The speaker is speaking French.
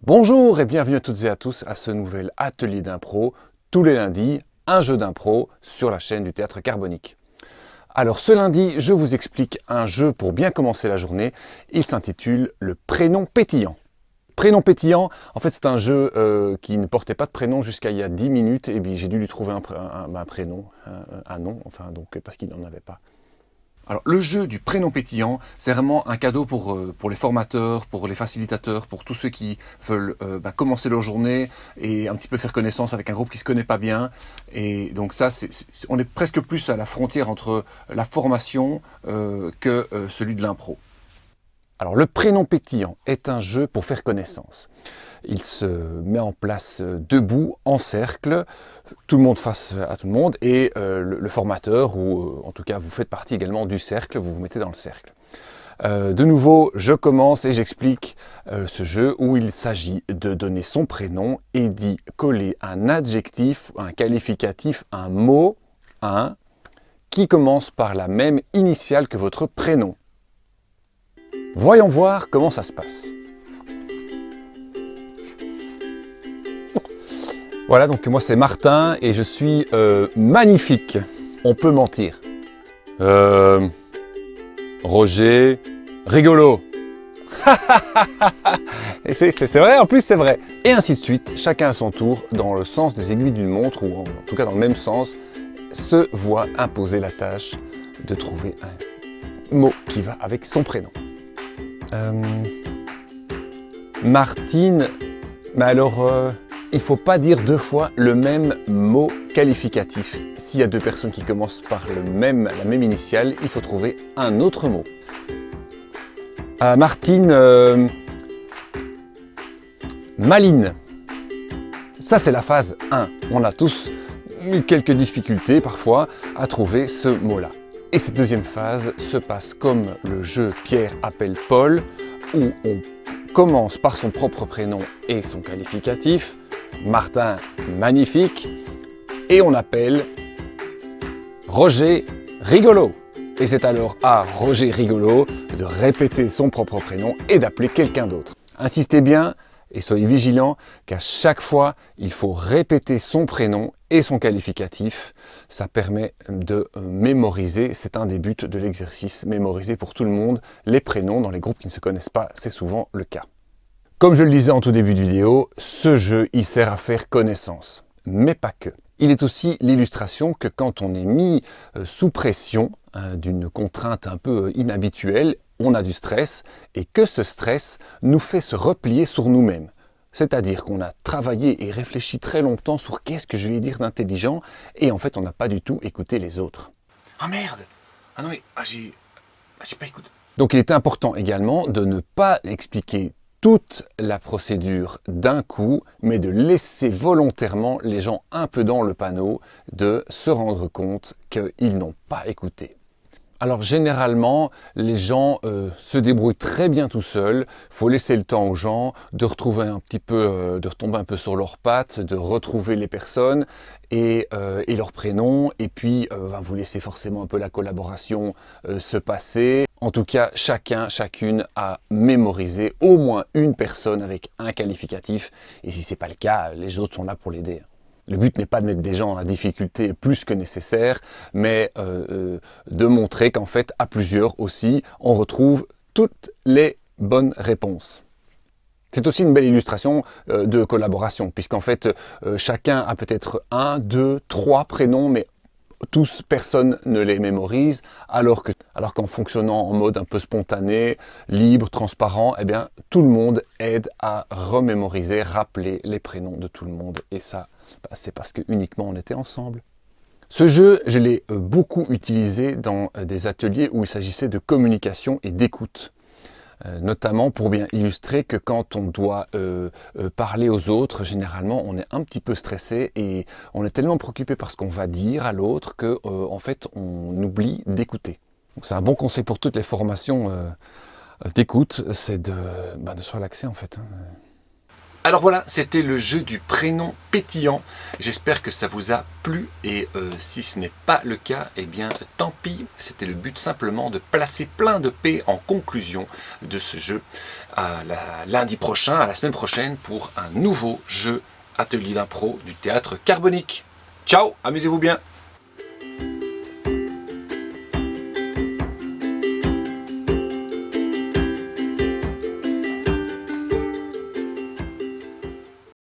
Bonjour et bienvenue à toutes et à tous à ce nouvel atelier d'impro, tous les lundis, un jeu d'impro sur la chaîne du Théâtre Carbonique. Alors ce lundi, je vous explique un jeu pour bien commencer la journée, il s'intitule le prénom pétillant. Prénom pétillant, en fait c'est un jeu qui ne portait pas de prénom jusqu'à il y a 10 minutes et puis j'ai dû lui trouver un prénom, un nom, enfin donc parce qu'il n'en avait pas. Alors le jeu du prénom pétillant, c'est vraiment un cadeau pour les formateurs, pour les facilitateurs, pour tous ceux qui veulent commencer leur journée et un petit peu faire connaissance avec un groupe qui se connaît pas bien. Et donc ça, on est presque plus à la frontière entre la formation que celui de l'impro. Alors le prénom pétillant est un jeu pour faire connaissance. Il se met en place debout, en cercle, tout le monde face à tout le monde, et le formateur, ou en tout cas vous faites partie également du cercle, vous vous mettez dans le cercle. De nouveau, je commence et j'explique ce jeu où il s'agit de donner son prénom et d'y coller un adjectif, un qualificatif, un mot, qui commence par la même initiale que votre prénom. Voyons voir comment ça se passe. Voilà, donc moi c'est Martin et je suis magnifique. On peut mentir. Roger, rigolo. Et c'est vrai, en plus c'est vrai. Et ainsi de suite, chacun à son tour, dans le sens des aiguilles d'une montre, ou en tout cas dans le même sens, se voit imposer la tâche de trouver un mot qui va avec son prénom. Martine, mais alors il ne faut pas dire deux fois le même mot qualificatif. S'il y a deux personnes qui commencent par la même initiale, il faut trouver un autre mot. Martine, maline. Ça c'est la phase 1. On a tous eu quelques difficultés parfois à trouver ce mot-là. Et cette deuxième phase se passe comme le jeu Pierre appelle Paul, où on commence par son propre prénom et son qualificatif, Martin, magnifique, et on appelle Roger, rigolo. Et c'est alors à Roger, rigolo, de répéter son propre prénom et d'appeler quelqu'un d'autre. Insistez bien et soyez vigilants qu'à chaque fois, il faut répéter son prénom et son qualificatif. Ça permet de mémoriser, c'est un des buts de l'exercice, mémoriser pour tout le monde les prénoms dans les groupes qui ne se connaissent pas, c'est souvent le cas. Comme je le disais en tout début de vidéo, ce jeu, il sert à faire connaissance, mais pas que. Il est aussi l'illustration que quand on est mis sous pression d'une contrainte un peu inhabituelle, on a du stress et que ce stress nous fait se replier sur nous-mêmes. C'est-à-dire qu'on a travaillé et réfléchi très longtemps sur qu'est-ce que je vais dire d'intelligent et en fait on n'a pas du tout écouté les autres. Ah merde! Ah non mais, j'ai pas écouté. Donc il est important également de ne pas expliquer toute la procédure d'un coup, mais de laisser volontairement les gens un peu dans le panneau, de se rendre compte qu'ils n'ont pas écouté. Alors généralement, les gens se débrouillent très bien tout seuls. Il faut laisser le temps aux gens de retrouver un petit peu, de retomber un peu sur leurs pattes, de retrouver les personnes et leurs prénoms. Et puis, vous laissez forcément un peu la collaboration se passer. En tout cas, chacune a mémorisé au moins une personne avec un qualificatif. Et si c'est pas le cas, les autres sont là pour l'aider. Le but n'est pas de mettre des gens en difficulté plus que nécessaire, mais de montrer qu'en fait, à plusieurs aussi, on retrouve toutes les bonnes réponses. C'est aussi une belle illustration de collaboration, puisqu'en fait, chacun a peut-être 1, 2, 3 prénoms, mais tous, personne ne les mémorise, alors qu'en fonctionnant en mode un peu spontané, libre, transparent, eh bien, tout le monde aide à remémoriser, rappeler les prénoms de tout le monde. Et ça, c'est parce que uniquement on était ensemble. Ce jeu, je l'ai beaucoup utilisé dans des ateliers où il s'agissait de communication et d'écoute. Notamment pour bien illustrer que quand on doit parler aux autres, généralement on est un petit peu stressé et on est tellement préoccupé par ce qu'on va dire à l'autre que en fait on oublie d'écouter. Donc c'est un bon conseil pour toutes les formations d'écoute, c'est de se relaxer en fait. Alors voilà, c'était le jeu du prénom pétillant. J'espère que ça vous a plu et si ce n'est pas le cas, eh bien tant pis. C'était le but simplement de placer plein de P en conclusion de ce jeu à lundi prochain, à la semaine prochaine pour un nouveau jeu atelier d'impro du théâtre carbonique. Ciao, amusez-vous bien.